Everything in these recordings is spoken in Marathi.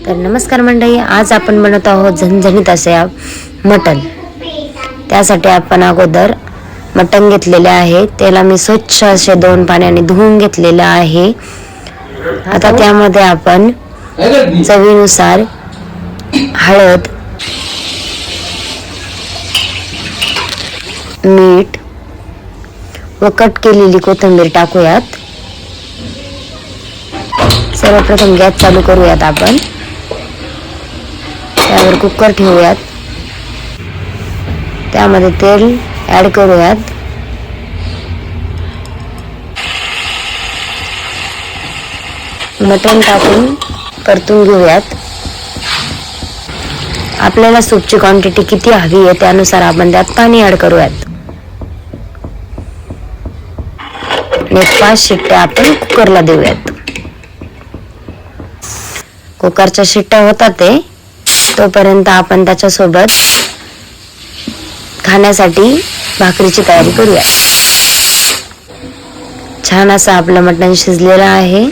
तर नमस्कार मंडळी, आज आपण बनवत आहोत झणझणीत असे मटण. त्यासाठी आपण अगोदर मटण घेतलेले आहे. त्याला मी स्वच्छ असे 2 पाण्याने धुवून घेतलेले आहे. आता त्यामध्ये आपण चवीनुसार हळद, मीठ व कट केलेली कोथिंबीर टाकूयात. सर्वप्रथम गॅस चालू करूयात. आपण त्यावर कुकर ठेवूयात. त्यामध्ये तेल ऍड करूयात. मटण टाकून परतून घेऊयात. आपल्याला सूपची क्वांटिटी किती हवी आहे त्यानुसार आपण त्यात पाणी ऍड करूयात. आणि 5 शिट्ट्या आपण कुकरला देऊयात. कुकरच्या शिट्ट्या होतात ते तोपर्यंत आपण त्याच्यासोबत खाण्यासाठी भाकरीची तयारी करूया. छान असं आपलं मटण शिजलेलं आहे.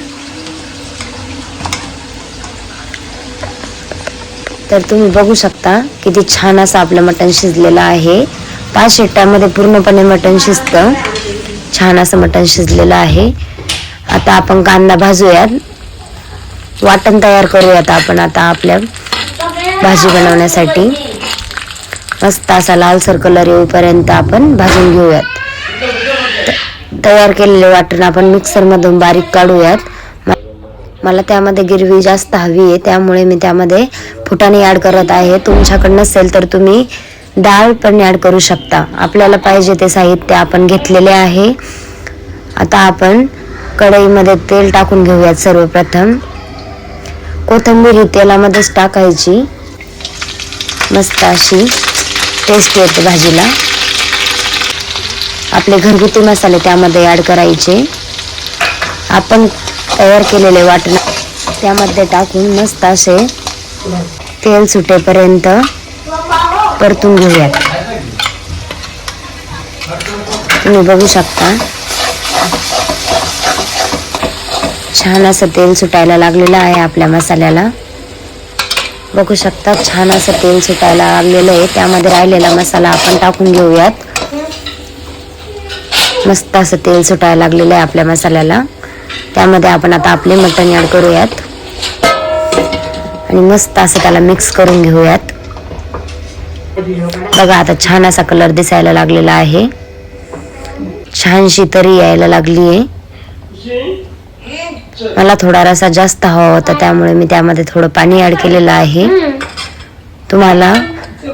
तर तुम्ही बघू शकता किती छान असं आपलं मटण शिजलेलं आहे. 5 शिट्ट्यामध्ये पूर्णपणे मटण शिजतं. छान असं मटण शिजलेलं आहे. आता आपण कांदा भाजूयात. वाटण तयार करूयात आपण आता आपल्या भाजी बनवण्यासाठी. मस्त असा लालसर कलर येऊपर्यंत आपण भाजून घेऊयात. तयार केलेले वाटण आपण मिक्सर मधून बारीक काढूयात. मला त्यामध्ये गिरवी जास्त हवी आहे त्यामुळे मी त्यामध्ये फुटाणे ऍड करत आहे. तुमच्याकडे नसेल तर तुम्ही डाळ पण ऍड करू शकता. आपल्याला पाहिजे ते साहित्य आपण घेतलेले आहे. आता आपण कढईमध्ये तेल टाकून घेऊयात. सर्वप्रथम कोथिंबीर ही तेलामध्येच टाकायची. मस्त अशी टेस्ट येते भाजीला. आपले घरगुती मसाले त्यामध्ये ऍड करायचे. आपण तयार केलेले वाटण त्यामध्ये टाकून मस्त असे तेल सुटेपर्यंत परतून घेऊयात. तुम्ही बघू शकता छान असं तेल सुटायला लागलेलं आहे आपल्या मसाल्याला. बघू शकता छान असं तेल सुटायला लागलेलं आहे. त्यामध्ये राहिलेला मसाला आपण टाकून घेऊयात. मस्त असं तेल सुटायला लागलेलं आहे आपल्या मसाल्याला. त्यामध्ये आपण आता आपले मटण ऍड करूयात आणि मस्त असं त्याला मिक्स करून घेऊयात. बघा आता छान असा कलर दिसायला लागलेला आहे. छानशी तरी यायला लागली आहे. मला थोडा रसा जास्त हवा होता त्यामुळे मी त्यामध्ये थोडं पाणी ऍड केलेलं आहे. तुम्हाला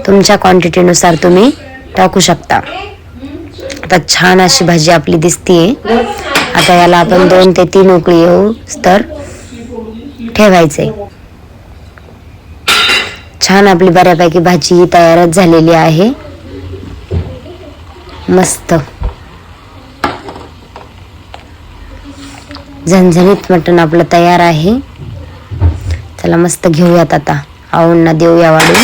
तुमच्या क्वांटिटीनुसार तुम्ही टाकू शकता. आता छान अशी भाजी आपली दिसतीये. आता याला आपण 2 ते 3 उकळी येऊ तर ठेवायचे. छान आपली बऱ्यापैकी भाजी तयारच झालेली आहे. मस्त झणझणीत मटण आपलं तयार आहे. चला मस्त घेऊयात आता. आऊंना देऊया वाढून.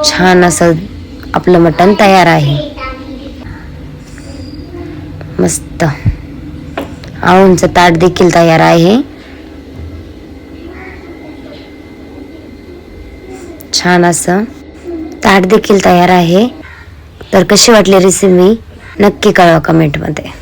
छान असं आपलं मटण तयार आहे. मस्त आऊंचं ताट देखील तयार आहे. छान असं ताट देखील तयार आहे. तर कशी वाटली रेसिपी नक्की कळवा कमेंटमध्ये.